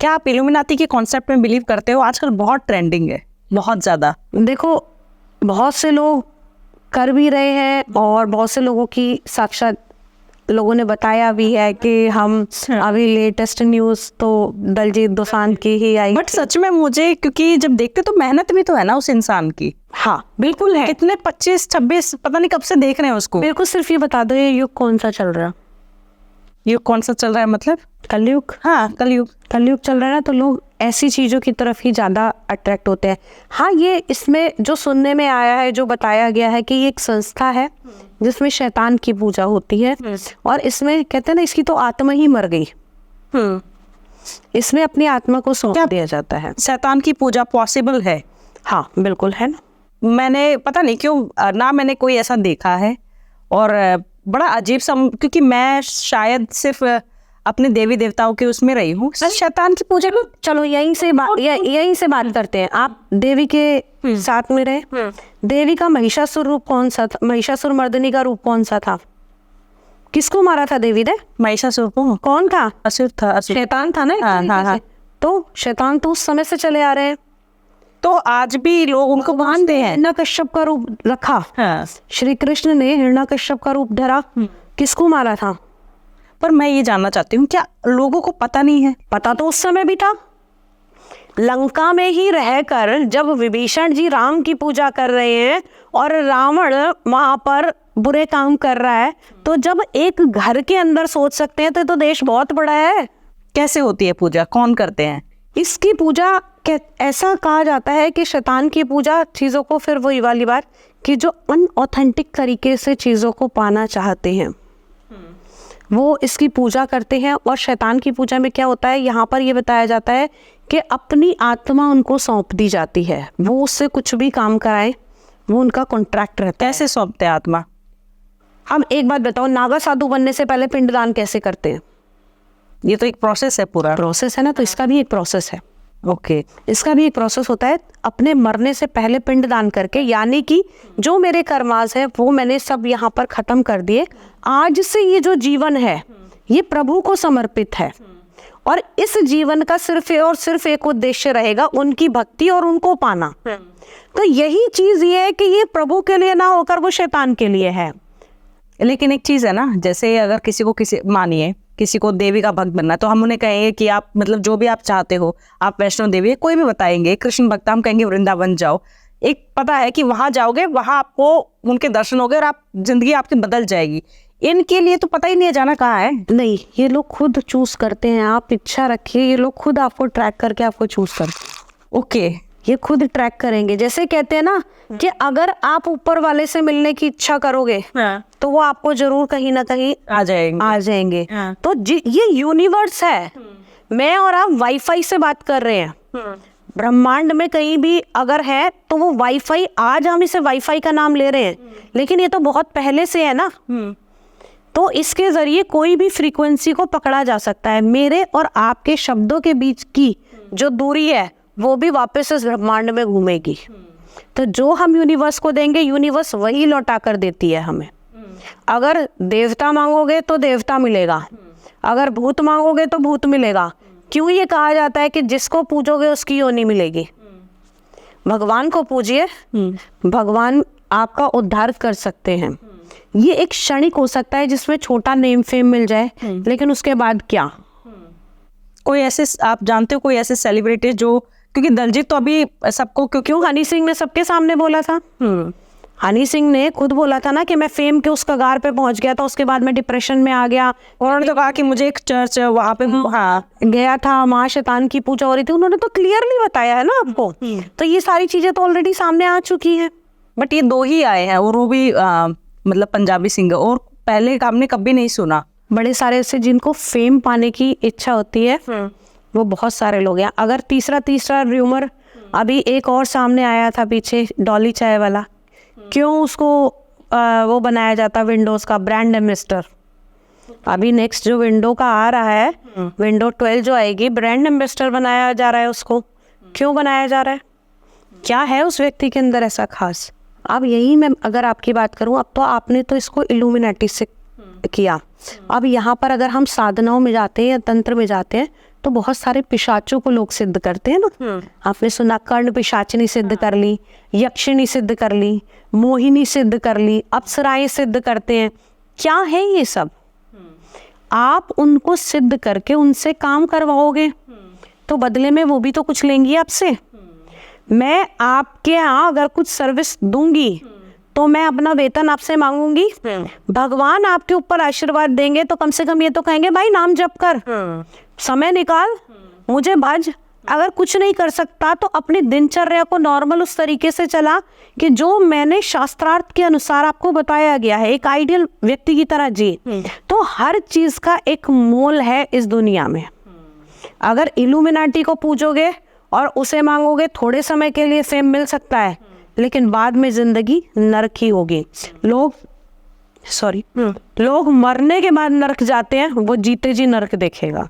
क्या आप इल्यूमिनाती के कॉन्सेप्ट में बिलीव करते हो? आजकल बहुत ट्रेंडिंग है, बहुत ज़्यादा। देखो, बहुत से लोग कर भी रहे हैं और बहुत से लोगों की साक्षात लोगों ने बताया भी है कि हम अभी लेटेस्ट न्यूज़ तो दलजीत दोसांझ की ही आई। बट सच में मुझे, क्योंकि जब देखते तो मेहनत भी तो है ना उस इंसान की। हाँ बिल्कुल है। कितने 25-26 पता नहीं कब से देख रहे हैं उसको। मेरे को सिर्फ ये बता दो, ये युग कौन सा चल रहा है? युग कौन सा चल रहा है मतलब? कलयुग। हाँ, कलयुग। कलयुग चल रहा है ना, तो लोग ऐसी चीज़ों की तरफ ही ज़्यादा अट्रैक्ट होते हैं। हाँ, ये इसमें जो सुनने में आया है, जो बताया गया है कि ये एक संस्था है जिसमें शैतान की पूजा होती है और इसमें कहते हैं ना, इसकी तो आत्मा ही मर गई, इसमें अपनी आत्मा को सौंप दिया जाता है। शैतान की पूजा पॉसिबल है? हाँ बिल्कुल है ना। मैंने पता नहीं क्यों ना मैंने कोई ऐसा देखा है और बड़ा अजीब सा, क्योंकि मैं शायद सिर्फ अपने देवी देवताओं के उसमें रही हूँ। शैतान की पूजा में चलो यहीं से बात करते हैं। आप देवी के साथ में रहे, देवी का महिषासुर रूप कौन सा था? महिषासुर मर्दिनी का रूप कौन सा था? किसको मारा था देवी ने? महिषासुर को। कौन था? असुर था, असुर। शैतान था ना। हाँ। तो शैतान तो उस समय से चले आ रहे हैं, तो आज भी लोग उनको मानते हैं। हिरण्यकश्यप का रूप रखा। हाँ। श्री कृष्ण ने हिरण्यकश्यप का रूप धरा, किसको मारा था? पर मैं ये जानना चाहती हूँ, क्या लोगों को पता नहीं है? पता तो उस समय भी था। लंका में ही रहकर जब विभीषण जी राम की पूजा कर रहे हैं और रावण वहां पर बुरे काम कर रहा है, तो जब एक घर के अंदर सोच सकते हैं तो देश बहुत बड़ा है। कैसे होती है पूजा, कौन करते हैं इसकी पूजा? ऐसा कहा जाता है कि शैतान की पूजा चीज़ों को, फिर वही वाली बात कि जो अनऑथेंटिक तरीके से चीज़ों को पाना चाहते हैं वो इसकी पूजा करते हैं। और शैतान की पूजा में क्या होता है, यहाँ पर ये बताया जाता है कि अपनी आत्मा उनको सौंप दी जाती है, वो उससे कुछ भी काम कराए, वो उनका कॉन्ट्रैक्ट रहता है। कैसे सौंपते हैं आत्मा? हम एक बात बताओ, नागा साधु बनने से पहले पिंडदान कैसे करते हैं? ये तो एक प्रोसेस है, पूरा प्रोसेस है ना, तो इसका भी एक प्रोसेस है। ओके। इसका भी एक प्रोसेस होता है। अपने मरने से पहले पिंडदान करके, यानी कि जो मेरे कर्मास है वो मैंने सब यहाँ पर खत्म कर दिए, आज से ये जो जीवन है ये प्रभु को समर्पित है और इस जीवन का सिर्फ और सिर्फ एक उद्देश्य रहेगा, उनकी भक्ति और उनको पाना। तो यही चीज ये है कि ये प्रभु के लिए ना होकर वो शैतान के लिए है। लेकिन एक चीज है ना, जैसे अगर मानिए किसी को देवी का भक्त बनना है, तो हम उन्हें कहेंगे कि आप मतलब जो भी आप चाहते हो, आप वैष्णो देवी कोई भी बताएंगे, कृष्ण भक्त, हम कहेंगे वृंदावन जाओ। एक पता है कि वहां जाओगे, वहां आपको उनके दर्शन होंगे और आप जिंदगी आपकी बदल जाएगी। इनके लिए तो पता ही नहीं है जाना कहाँ है। नहीं, ये लोग खुद चूज करते हैं। आप इच्छा रखिए, ये लोग खुद आपको ट्रैक करके आपको चूज करते हैं। ओके। ये खुद ट्रैक करेंगे। जैसे कहते हैं ना कि अगर आप ऊपर वाले से मिलने की इच्छा करोगे तो वो आपको जरूर कहीं ना कहीं आ जाएंगे। तो ये यूनिवर्स है। मैं और आप वाईफाई से बात कर रहे हैं। ब्रह्मांड में कहीं भी अगर है तो वो वाईफाई, आज हम इसे वाईफाई का नाम ले रहे हैं, लेकिन ये तो बहुत पहले से है ना। तो इसके जरिए कोई भी फ्रीक्वेंसी को पकड़ा जा सकता है। मेरे और आपके शब्दों के बीच की जो दूरी है वो भी वापस इस ब्रह्मांड में घूमेगी। तो जो हम यूनिवर्स को देंगे, यूनिवर्स वही लौटा कर देती है हमें। अगर देवता मांगोगे तो देवता मिलेगा, अगर भूत मांगोगे तो भूत मिलेगा। क्यों ये कहा जाता है कि जिसको पूजोगे उसकी योनि मिलेगी? भगवान को पूजिए, भगवान आपका उद्धार कर सकते हैं। ये एक क्षणिक हो सकता है जिसमें छोटा नेम फेम मिल जाए, लेकिन उसके बाद क्या? कोई ऐसे आप जानते हो कोई ऐसे सेलिब्रिटी जो, क्योंकि दलजीत तो अभी सबको, क्यों हनी सिंह ने सबके सामने बोला था। हनी सिंह ने खुद बोला था ना कि मैं फेम के उस कगार पे पहुंच गया था, उसके बाद मैं डिप्रेशन में आ गया। उन्होंने तो कहा कि मुझे एक चर्च वहाँ पे गया था, माँ शैतान की पूजा हो रही थी। उन्होंने तो क्लियरली बताया है ना आपको। तो ये सारी चीजें तो ऑलरेडी सामने आ चुकी है। बट ये 2 ही आए हैं और वो भी मतलब पंजाबी सिंगर, और पहले हमने कभी नहीं सुना। बड़े सारे ऐसे जिनको फेम पाने की इच्छा होती है वो बहुत सारे लोग हैं। अगर तीसरा र्यूमर अभी एक और सामने आया था पीछे, डॉली चाय वाला, क्यों उसको वो बनाया जाता विंडोज का ब्रांड एम्बेसडर। अभी नेक्स्ट जो विंडो का आ रहा है, विंडो 12 जो आएगी, ब्रांड एम्बेसडर बनाया जा रहा है उसको। क्यों बनाया जा रहा है? क्या है उस व्यक्ति के अंदर ऐसा खास? अब यही मैं अगर आपकी बात करूं, अब तो आपने तो इसको इल्यूमिनाटी से किया। अब यहाँ पर अगर हम साधनाओं में जाते हैं या तंत्र में जाते हैं तो बहुत सारे पिशाचों को लोग सिद्ध करते हैं ना। आपने सुना कर्ण पिशाचनी सिद्ध कर ली, यक्षिणी सिद्ध कर ली, मोहिनी सिद्ध कर ली, अप्सराएं सिद्ध करते हैं। क्या है ये सब? आप उनको सिद्ध करके उनसे काम करवाओगे तो बदले में वो भी तो कुछ लेंगी आपसे। मैं आपके यहाँ अगर कुछ सर्विस दूंगी तो मैं अपना वेतन आपसे मांगूंगी। भगवान आपके ऊपर आशीर्वाद देंगे तो कम से कम ये तो कहेंगे भाई नाम जप कर, समय निकाल, मुझे भज। अगर कुछ नहीं कर सकता तो अपनी दिनचर्या को नॉर्मल उस तरीके से चला कि जो मैंने शास्त्रार्थ के अनुसार आपको बताया गया है, एक आइडियल व्यक्ति की तरह जी। तो हर चीज का एक मोल है इस दुनिया में। अगर इल्यूमिनाटी को पूजोगे और उसे मांगोगे, थोड़े समय के लिए फेम मिल सकता है, लेकिन बाद में जिंदगी नरक ही होगी। लोग मरने के बाद नरक जाते हैं, वो जीते जी नरक देखेगा।